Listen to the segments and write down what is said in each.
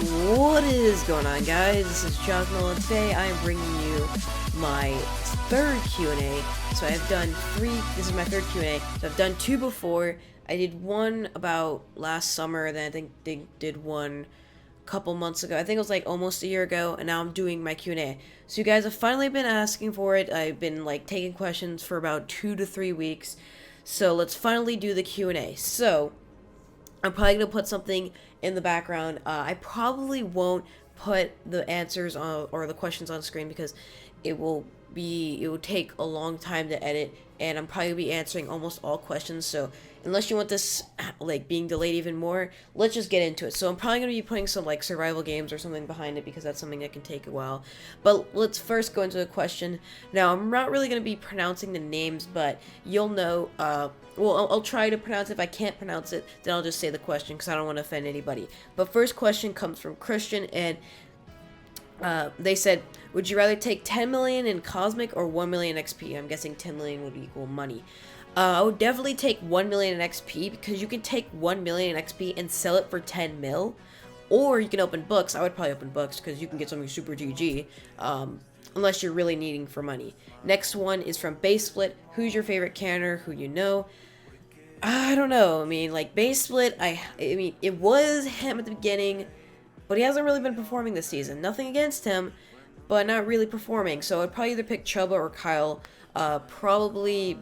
What is going on, guys? This is Jagnole, and today I am bringing you my third Q&A. So I've done three. This is my third Q&A. So I've done two before. I did one about last summer, then I think they did one a couple months ago. I think it was like almost a year ago, and now I'm doing my Q&A. So you guys have finally been asking for it. I've been like taking questions for about 2 to 3 weeks. So let's finally do the Q&A. So I'm probably going to put something in the background. I probably won't put the answers on, or the questions on screen, because it will take a long time to edit, and I'm probably be answering almost all questions. So unless you want this like being delayed even more, let's just get into it. So I'm probably going to be putting some like survival games or something behind it, because that's something that can take a while. But let's first go into the question. Now, I'm not really going to be pronouncing the names, but you'll know. Well, I'll try to pronounce it. If I can't pronounce it, then I'll just say the question, because I don't want to offend anybody. But first question comes from Christian, and they said, would you rather take 10 million in Cosmic or 1 million XP? I'm guessing 10 million would equal money. I would definitely take 1 million in XP, because you can take 1 million in XP and sell it for 10 mil. Or you can open books. I would probably open books, because you can get something super GG. Unless you're really needing for money. Next one is from Base Split. Who's your favorite canner? Who you know? I don't know. I mean, like, Base Split, I mean, it was him at the beginning, but he hasn't really been performing this season. Nothing against him, but not really performing. So I'd probably either pick Chuba or Kyle. Probably,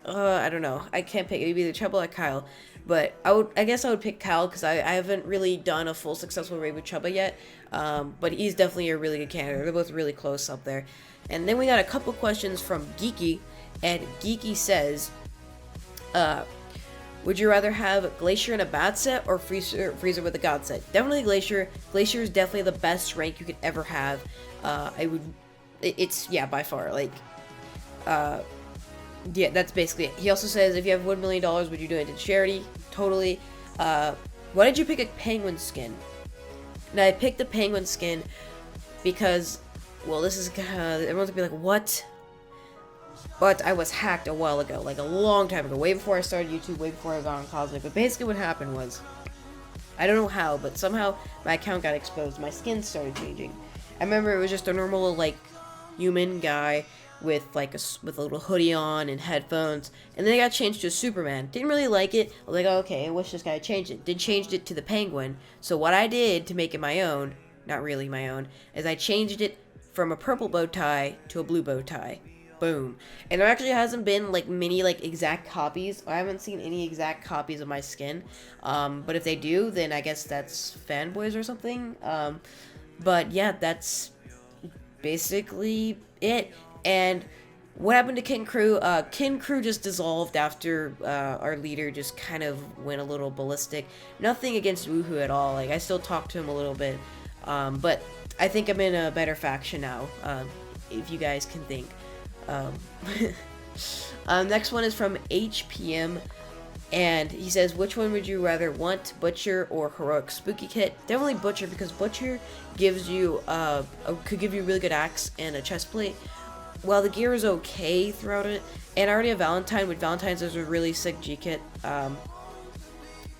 I don't know. I can't pick. It'd be either Chuba or Kyle. But I guess I would pick Kyle, because I haven't really done a full successful raid with Chuba yet. But he's definitely a really good candidate. They're both really close up there. And then we got a couple questions from Geeky, and Geeky says, would you rather have Glacier in a bad set or Freezer with a god set? Definitely Glacier. Glacier is definitely the best rank you could ever have. It's, yeah, by far, like, yeah, that's basically it. He also says, if you have $1 million, would you do it to charity? Totally. Why did you pick a penguin skin? Now, I picked the penguin skin because, well, this is, everyone's gonna be like, what? But I was hacked a while ago, like a long time ago, way before I started YouTube, way before I got on Cosmic. But basically what happened was, I don't know how, but somehow my account got exposed. My skin started changing. I remember it was just a normal, like, human guy with like with a little hoodie on and headphones, and then I got changed to Superman. Didn't really like it. I was like, oh, okay, I wish this guy changed it. Then changed it to the penguin. So what I did to make it my own, not really my own, is I changed it from a purple bow tie to a blue bow tie. Boom. And there actually hasn't been like many like exact copies. I haven't seen any exact copies of my skin. But if they do, then I guess that's fanboys or something. But yeah, that's basically it. And what happened to Kin Crew? Kin Crew just dissolved after our leader just kind of went a little ballistic. Nothing against Woohoo at all. Like, I still talk to him a little bit. But I think I'm in a better faction now, if you guys can think. Next one is from HPM. And he says, which one would you rather want, Butcher or Heroic Spooky Kit? Definitely Butcher, because Butcher gives you, could give you a really good axe and a chest plate. While the gear is okay throughout it, and I already have Valentine. With Valentine's, there's a really sick G-Kit.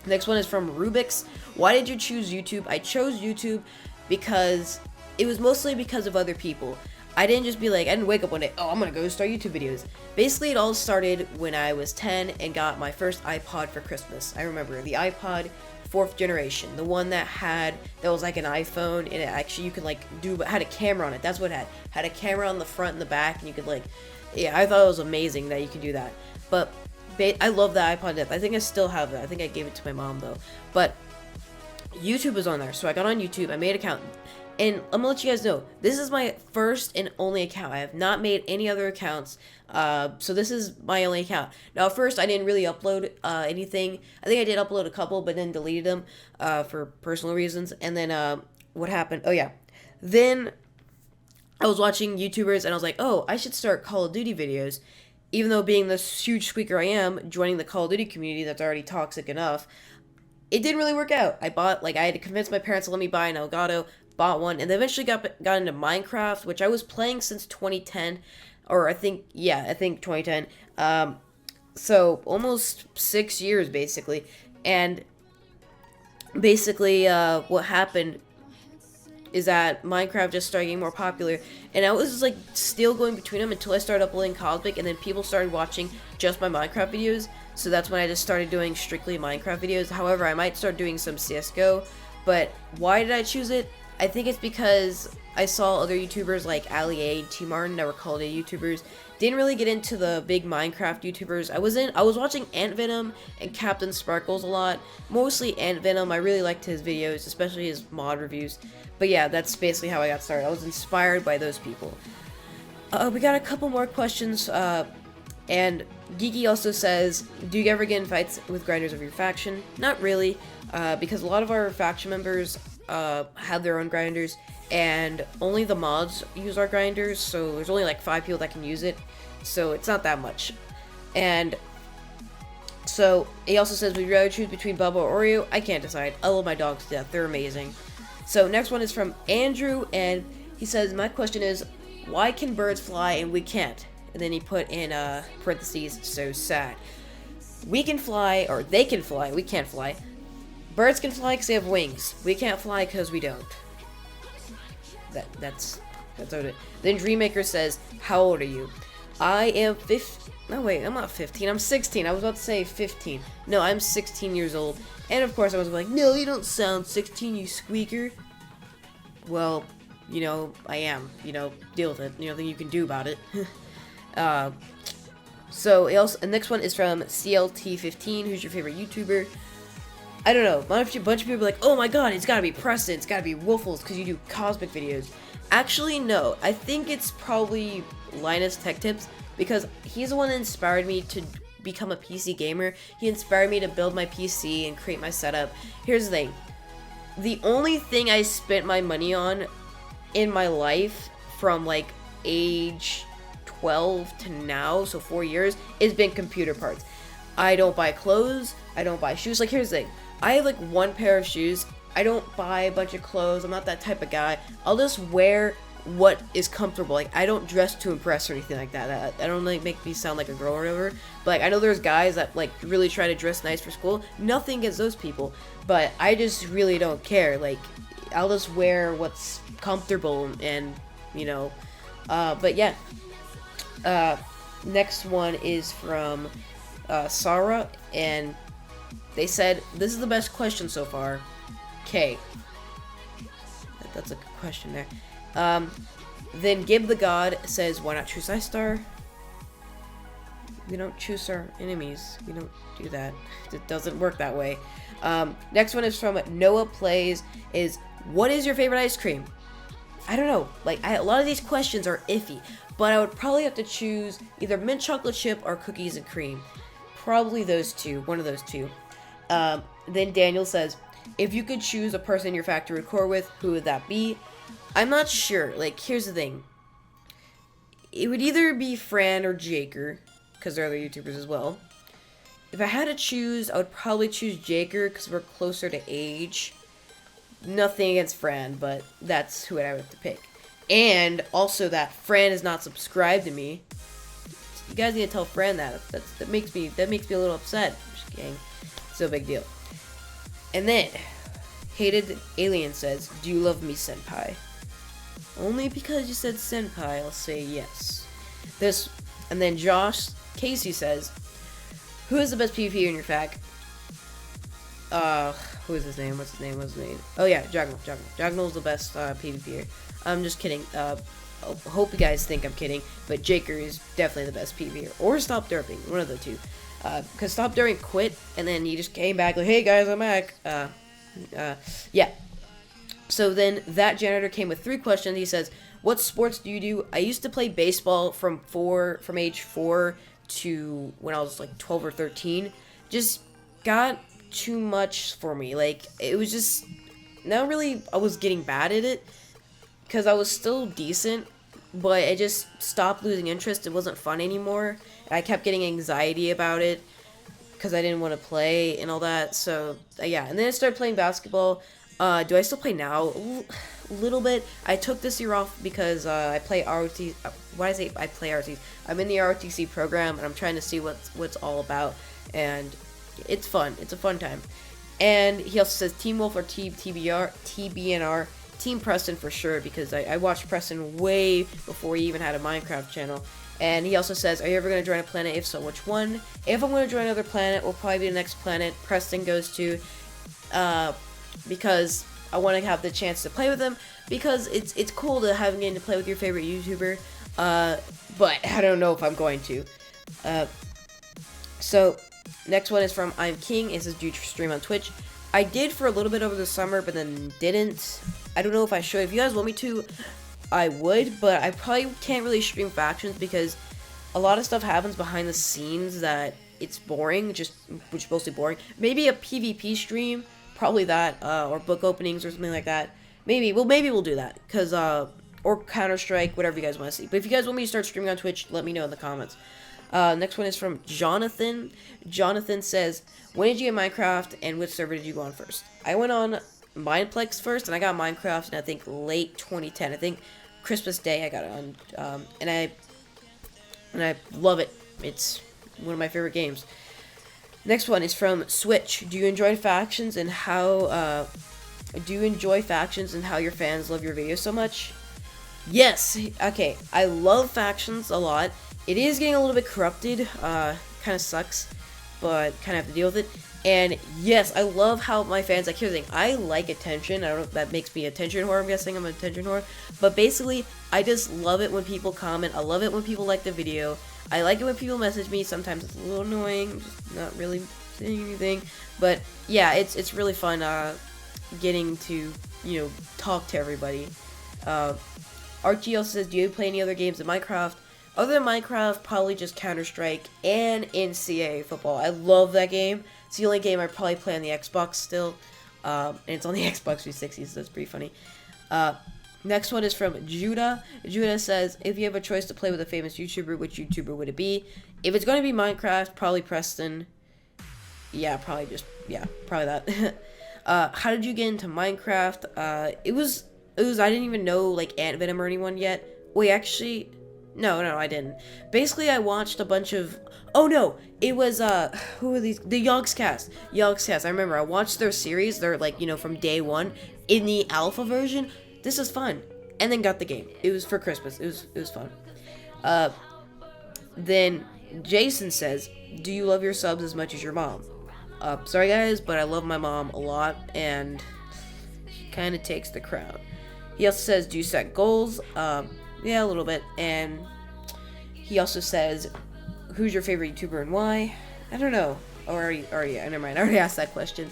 Next one is from Rubik's. Why did you choose YouTube? I chose YouTube because it was mostly because of other people. I didn't just be like, I didn't wake up one day, oh, I'm gonna go start YouTube videos. Basically, it all started when I was 10 and got my first iPod for Christmas. I remember the iPod 4th generation, the one that was like an iPhone, and it actually, you could like had a camera on it. That's what it had a camera on the front and the back, and you could like, yeah, I thought it was amazing that you could do that. But I love the iPod depth. I think I still have it. I think I gave it to my mom though. But YouTube was on there, so I got on YouTube. I made an account. And I'm gonna let you guys know, this is my first and only account. I have not made any other accounts, so this is my only account. Now, at first, I didn't really upload anything. I think I did upload a couple, but then deleted them for personal reasons. And then what happened? Oh, yeah. Then I was watching YouTubers, and I was like, oh, I should start Call of Duty videos. Even though being this huge squeaker I am, joining the Call of Duty community that's already toxic enough, it didn't really work out. I had to convince my parents to let me buy an Elgato, bought one, and then eventually got into Minecraft, which I was playing since 2010, or I think 2010, so almost 6 years, basically, and basically, what happened is that Minecraft just started getting more popular, and I was like still going between them until I started uploading Cosmic, and then people started watching just my Minecraft videos. So that's when I just started doing strictly Minecraft videos. However, I might start doing some CS:GO. But why did I choose it? I think it's because I saw other YouTubers like Ali A and T Martin that were called YouTubers. Didn't really get into the big Minecraft YouTubers. I was watching Ant Venom and Captain Sparkles a lot. Mostly Ant Venom. I really liked his videos, especially his mod reviews. But yeah, that's basically how I got started. I was inspired by those people. We got a couple more questions. And Geeky also says, do you ever get in fights with grinders of your faction? Not really, because a lot of our faction members have their own grinders, and only the mods use our grinders, so there's only like 5 people that can use it, so it's not that much. And so he also says, would you rather choose between Bubba or Oreo? I can't decide. I love my dogs to death. They're amazing. So next one is from Andrew, and he says, my question is, why can birds fly and we can't? And then he put in parentheses, so sad. We can fly, or they can fly, we can't fly. Birds can fly because they have wings. We can't fly because we don't. That's what it is. Then Dreammaker says, how old are you? I am 15. No, wait, I'm not 15. I'm 16. I was about to say 15. No, I'm 16 years old. And of course I was like, no, you don't sound 16, you squeaker. Well, you know, I am. You know, deal with it. You know, nothing you can do about it. So the next one is from CLT15. Who's your favorite YouTuber? I don't know. A bunch of people are like, oh my god, it's gotta be Preston, it's gotta be Wolfles, because you do Cosmic videos. Actually, no. I think it's probably Linus Tech Tips, because he's the one that inspired me to become a PC gamer. He inspired me to build my PC and create my setup. Here's the thing. The only thing I spent my money on in my life from like age 12 to now, so 4 years, has been computer parts. I don't buy clothes, I don't buy shoes. Like, here's the thing. I have like one pair of shoes. I don't buy a bunch of clothes. I'm not that type of guy. I'll just wear what is comfortable. Like, I don't dress to impress or anything like that. I don't like make me sound like a girl or whatever. But like, I know there's guys that like really try to dress nice for school. Nothing against those people, but I just really don't care. Like, I'll just wear what's comfortable, and you know. But yeah. Next one is from Sarah, and they said, this is the best question so far. Okay. That's a good question there. Then Gib the God says, why not choose iStar? We don't choose our enemies. We don't do that. It doesn't work that way. Next one is from Noah Plays, is, what is your favorite ice cream? I don't know. Like, a lot of these questions are iffy, but I would probably have to choose either mint chocolate chip or cookies and cream. Probably those two. One of those two. Then Daniel says, if you could choose a person in your factory to record with, who would that be? I'm not sure. Like, here's the thing. It would either be Fran or Jaker, because they're other YouTubers as well. If I had to choose, I would probably choose Jaker, because we're closer to age. Nothing against Fran, but that's who I would have to pick. And also that Fran is not subscribed to me. You guys need to tell Fran that. That makes me a little upset. Just kidding. It's no big deal. And then Hated Alien says, do you love me, senpai? Only because you said senpai, I'll say yes. And then Josh Casey says, who is the best PvP in your fac? Who is his name? What's his name? Oh yeah, Jagnole. Jagnole's the best PvPer. I'm just kidding. I hope you guys think I'm kidding, but Jaker is definitely the best PvPer. Or Stop Derping, one of the two. Because Stop Derping quit, and then he just came back like, hey guys, I'm back. Yeah. So then that janitor came with 3 questions. He says, what sports do you do? I used to play baseball from age 4 to when I was like 12 or 13. Just got too much for me. Like, it was just, not really, I was getting bad at it, because I was still decent, but I just stopped losing interest. It wasn't fun anymore, and I kept getting anxiety about it, because I didn't want to play and all that. So yeah, and then I started playing basketball. Do I still play now? A little bit. I took this year off because I play ROTC. Why did I say I play ROTC? I'm in the ROTC program, and I'm trying to see what's all about, and it's fun. It's a fun time. And he also says Team Wolf or Team TBNR. Team Preston for sure, because I watched Preston way before he even had a Minecraft channel. And he also says, are you ever going to join a planet? If so, which one? If I'm going to join another planet, will probably be the next planet Preston goes to, because I want to have the chance to play with him, because it's cool to have getting to play with your favorite YouTuber, but I don't know if I'm going to. So, next one is from I'm King. It says, do you stream on Twitch? I did for a little bit over the summer, but then didn't. I don't know if I should. If you guys want me to, I would, but I probably can't really stream factions because a lot of stuff happens behind the scenes that it's boring, which is mostly boring. Maybe a PvP stream, probably that, or book openings or something like that. Maybe we'll do that, because, or Counter-Strike, whatever you guys want to see. But if you guys want me to start streaming on Twitch, let me know in the comments. Next one is from Jonathan. Jonathan says, when did you get Minecraft, and which server did you go on first? I went on Mineplex first, and I got Minecraft in, I think, late 2010. I think Christmas Day I got it on, and I love it. It's one of my favorite games. Next one is from Switch. Do you enjoy factions, and how your fans love your videos so much? Yes. Okay, I love factions a lot. It is getting a little bit corrupted, kind of sucks, but kind of have to deal with it. And yes, I love how my fans, like, here's the thing, I like attention. I don't know if that makes me attention whore, I'm guessing I'm an attention whore. But basically, I just love it when people comment. I love it when people like the video. I like it when people message me. Sometimes it's a little annoying, just not really saying anything. But yeah, it's really fun, getting to, you know, talk to everybody. Archie also says, do you play any other games than Minecraft? Other than Minecraft, probably just Counter-Strike and NCAA football. I love that game. It's the only game I probably play on the Xbox still. And it's on the Xbox 360, so that's pretty funny. Next one is from Judah. Judah says, if you have a choice to play with a famous YouTuber, which YouTuber would it be? If it's going to be Minecraft, probably Preston. Yeah, probably that. How did you get into Minecraft? It was, I didn't even know, like, Ant Venom or anyone yet. Wait, actually... No, I didn't. Basically, I watched a bunch of... Oh, no! It was, who are these? The Yogscast. Yogscast. I remember, I watched their series. They're, like, you know, from day one. In the alpha version. This is fun. And then got the game. It was for Christmas. It was fun. Then, Jason says, do you love your subs as much as your mom? Sorry, guys, but I love my mom a lot. And she kind of takes the crown. He also says, do you set goals? Yeah, a little bit. And he also says, who's your favorite YouTuber and why? I don't know. Never mind. I already asked that question.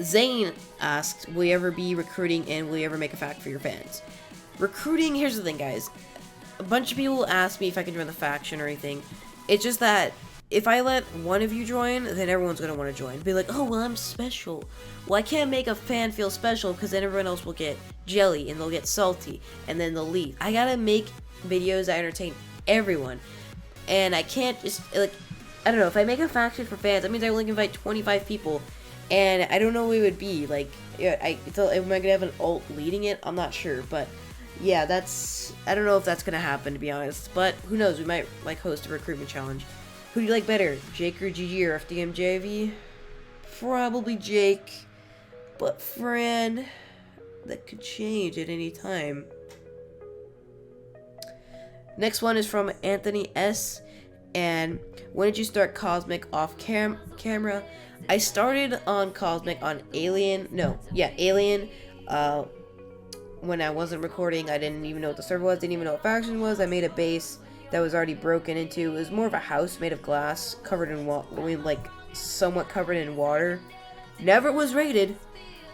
Zane asks, will you ever be recruiting, and will you ever make a fact for your fans? Recruiting, here's the thing, guys. A bunch of people ask me if I can join the faction or anything. It's just that if I let one of you join, then everyone's going to want to join. Be like, oh, well, I'm special. Well, I can't make a fan feel special because then everyone else will get jelly and they'll get salty and then they'll leave. I gotta make videos that entertain everyone. And I can't just, like, I don't know. If I make a faction for fans, that means I only invite 25 people. And I don't know what it would be. Like, am I going to have an alt leading it? I'm not sure. But, yeah, I don't know if that's going to happen, to be honest. But, who knows? We might, like, host a recruitment challenge. Who do you like better, Jake or GG or FDMJV? Probably Jake, but Fran, that could change at any time. Next one is from Anthony S. And when did you start Cosmic off camera? I started on Cosmic on Alien. When I wasn't recording, I didn't even know what the server was, didn't even know what faction was. I made a base that was already broken into. It was more of a house made of glass, covered in somewhat covered in water. Never was rated,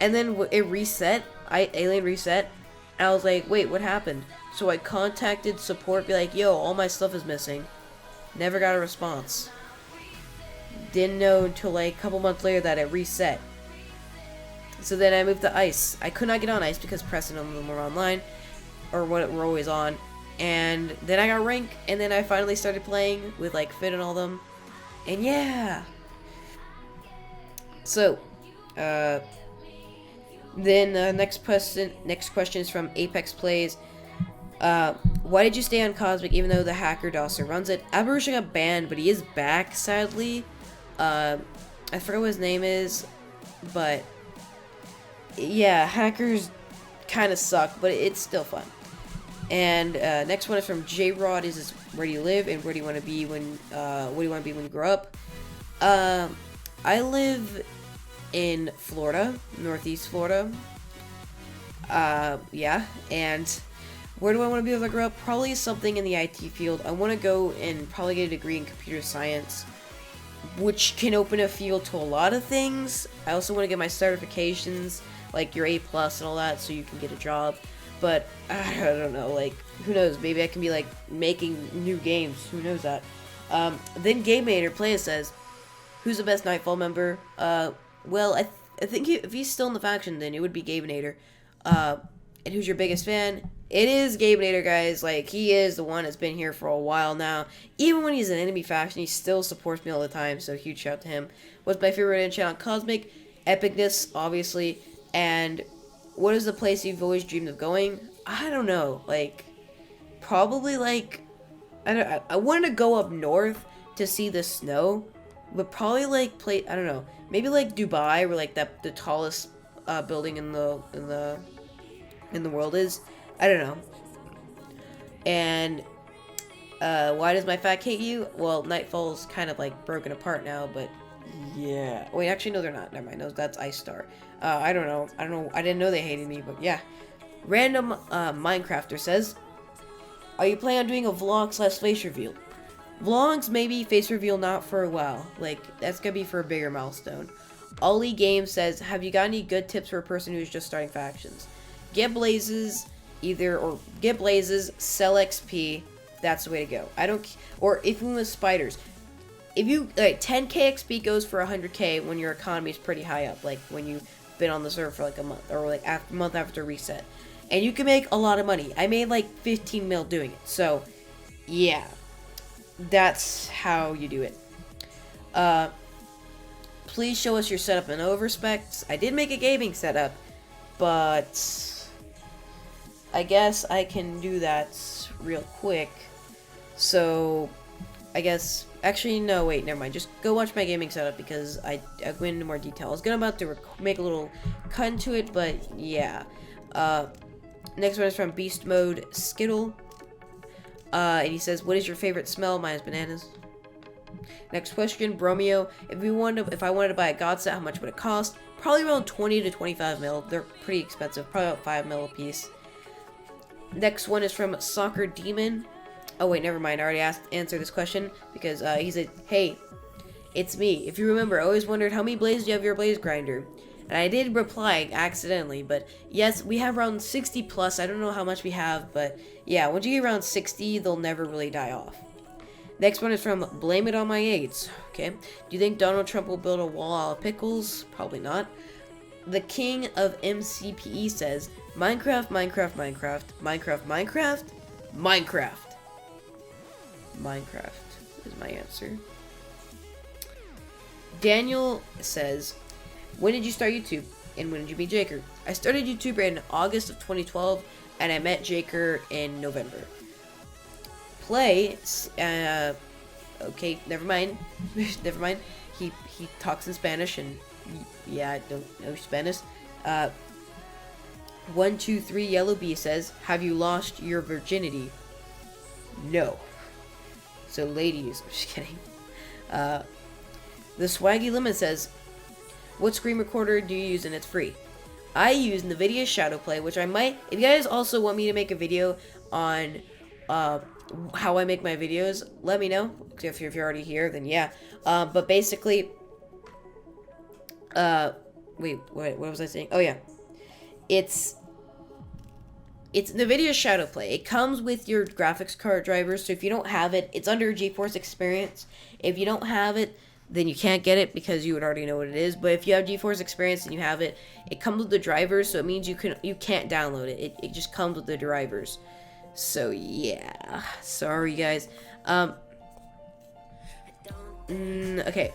and then it reset. Alien reset, and I was like, wait, what happened? So I contacted support, be like, yo, all my stuff is missing. Never got a response. Didn't know until like a couple months later that it reset. So then I moved to Ice. I could not get on Ice because Preston and them were online, or what were always on. And then I got rank, and then I finally started playing with like Fit and all them. And yeah. So, then next question is from Apex Plays. Why did you stay on Cosmic even though the hacker Dosser runs it? Aberusha got banned, but he is back, sadly. I forget what his name is, but yeah, hackers kind of suck, but it's still fun. And next one is from J Rod. Is where do you live and where do you want to be when what do you want to be when you grow up? I live in Florida, Northeast Florida. Yeah, and where do I want to be when I grow up? Probably something in the IT field. I want to go and probably get a degree in computer science, which can open a field to a lot of things. I also want to get my certifications, like your A+ and all that, so you can get a job. But I don't know, like, who knows? Maybe I can be like making new games. Who knows that? Then Game Mater Playa says, "Who's the best Nightfall member?" Well, I think if he's still in the faction, then it would be Gabe Nader. And who's your biggest fan? It is Gabe Nader, guys. Like, he is the one that's been here for a while now. Even when he's an enemy faction, he still supports me all the time, so huge shout out to him. What's my favorite enchant on Cosmic? Epicness, obviously. And what is the place you've always dreamed of going? I don't know. Like, probably, like, I wanted to go up north to see the snow, but probably, like, I don't know. Maybe, like, Dubai, where, like, the tallest building in the world is. I don't know. And why does my fact hate you? Well, Nightfall's kind of like broken apart now, but yeah. Wait, actually no, they're not. Never mind. No, that's Ice Star. I don't know. I didn't know they hated me, but yeah. Random Minecrafter says, "Are you planning on doing a vlog / face reveal?" Vlogs maybe, face reveal not for a while. Like, that's gonna be for a bigger milestone. Ollie Games says, "Have you got any good tips for a person who's just starting factions?" Get blazes, get blazes, sell XP. That's the way to go. Or if you with spiders, if you like 10k XP goes for 100k when your economy is pretty high up, like when you've been on the server for like a month or like a month after reset, and you can make a lot of money. I made like 15 mil doing it, so yeah, that's how you do it. Please show us your setup and overspecs. I did make a gaming setup, but I guess I can do that real quick. So, I guess, actually, no, wait, never mind. Just go watch my gaming setup because I go into more detail. I was about to make a little cut into it, but yeah. Next one is from Beast Mode Skittle. And he says, "What is your favorite smell?" Mine is bananas. Next question, Bromeo. If I wanted to buy a god set, how much would it cost? Probably around 20 to 25 mil. They're pretty expensive. Probably about 5 mil a piece. Next one is from Soccer Demon. Oh wait, never mind. I already answered this question because he said, "Hey, it's me. If you remember, I always wondered how many blades do you have your blaze grinder?" And I did reply accidentally, but yes, we have around 60 plus. I don't know how much we have, but yeah, once you get around 60, they'll never really die off. Next one is from Blame It On My AIDS. Okay. Do you think Donald Trump will build a wall out of pickles? Probably not. The King of MCPE says, Minecraft, Minecraft, Minecraft, Minecraft, Minecraft, Minecraft. Minecraft is my answer. Daniel says, when did you start YouTube? And when did you meet Jaker? I started YouTube in August of 2012, and I met Jaker in November. Play, okay, never mind. Never mind. He talks in Spanish, and yeah, I don't know Spanish. 123 Yellow Bee says, have you lost your virginity? No. So ladies, I'm just kidding. The Swaggy Lemon says, what screen recorder do you use and it's free? I use NVIDIA Shadowplay, which I might, if you guys also want me to make a video on how I make my videos, let me know. If you're already here, then yeah. But basically, wait, what was I saying? Oh yeah. It's NVIDIA Shadowplay. It comes with your graphics card drivers, so if you don't have it, it's under GeForce Experience. If you don't have it, then you can't get it because you would already know what it is. But if you have GeForce Experience and you have it, it comes with the drivers, so it means you can't download it. It just comes with the drivers. So yeah, sorry guys. Okay.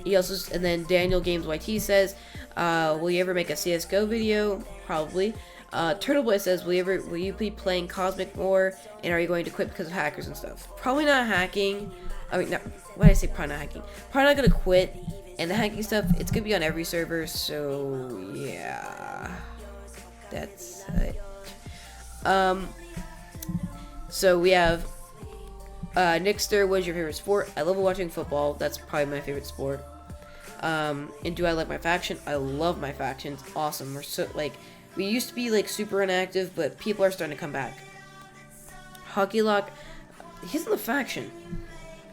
He also, and then Daniel Games YT says, will you ever make a CS:GO video? Probably. Turtle Boy says, will you be playing Cosmic more? And are you going to quit because of hackers and stuff? Probably not hacking. I mean, no, why did I say probably not hacking? Probably not gonna quit. And the hacking stuff, it's gonna be on every server. So yeah. So we have Nickster, what is your favorite sport? I love watching football. That's probably my favorite sport. And do I like my faction? I love my faction. It's awesome. We're so, like, we used to be, like, super inactive, but people are starting to come back. Hockey Lock, he's in the faction.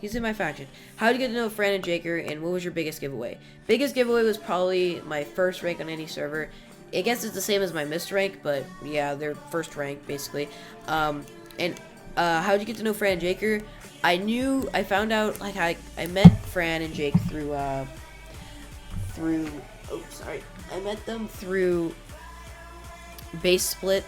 He's in my faction. How did you get to know Fran and Jaker, and what was your biggest giveaway? Biggest giveaway was probably my first rank on any server. I guess it's the same as my missed rank, but yeah, they're first rank, basically. How did you get to know Fran and Jaker? I found out, like, I met Fran and Jake through, I met them through Base Split,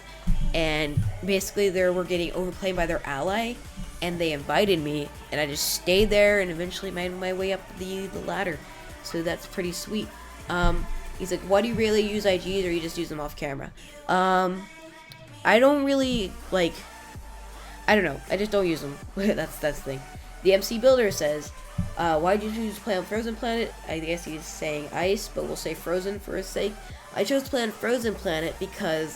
and basically they were getting overplayed by their ally, and they invited me, and I just stayed there, and eventually made my way up the ladder. So that's pretty sweet. He's like, why do you really use IGs, or you just use them off camera? I don't really, like, I don't know. I just don't use them. that's the thing. The MC Builder says, why did you choose to play on Frozen Planet? I guess he's saying Ice, but we'll say Frozen for his sake. I chose to play on Frozen Planet because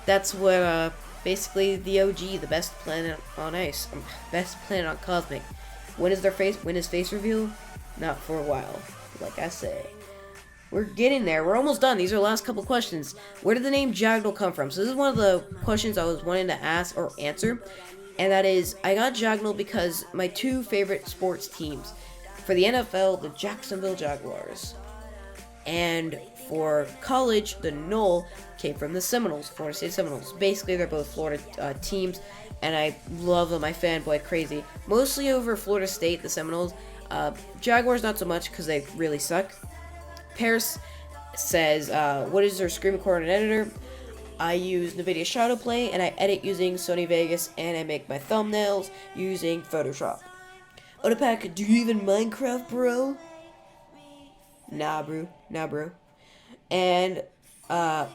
that's what basically the OG, the best planet on Ice, best planet on Cosmic. When is face reveal? Not for a while, like I say. We're getting there. We're almost done. These are the last couple questions. Where did the name Jagnole come from? So this is one of the questions I was wanting to ask or answer. And that is, I got Jagnole because my two favorite sports teams. For the NFL, the Jacksonville Jaguars. And for college, the Knoll came from the Seminoles, Florida State Seminoles. Basically, they're both Florida teams. And I love them. I fanboy crazy. Mostly over Florida State, the Seminoles. Jaguars, not so much because they really suck. Paris says, what is their screen recording editor? I use NVIDIA Shadowplay, and I edit using Sony Vegas, and I make my thumbnails using Photoshop. Otapack, do you even Minecraft, bro? Nah, bro. And, I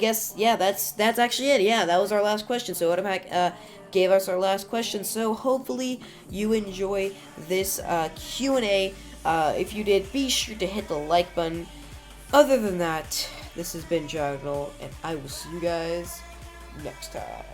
guess, yeah, that's actually it. Yeah, that was our last question. So Otapack, gave us our last question. So hopefully you enjoy this, Q&A. If you did, be sure to hit the like button. Other than that, this has been Jagnole, and I will see you guys next time.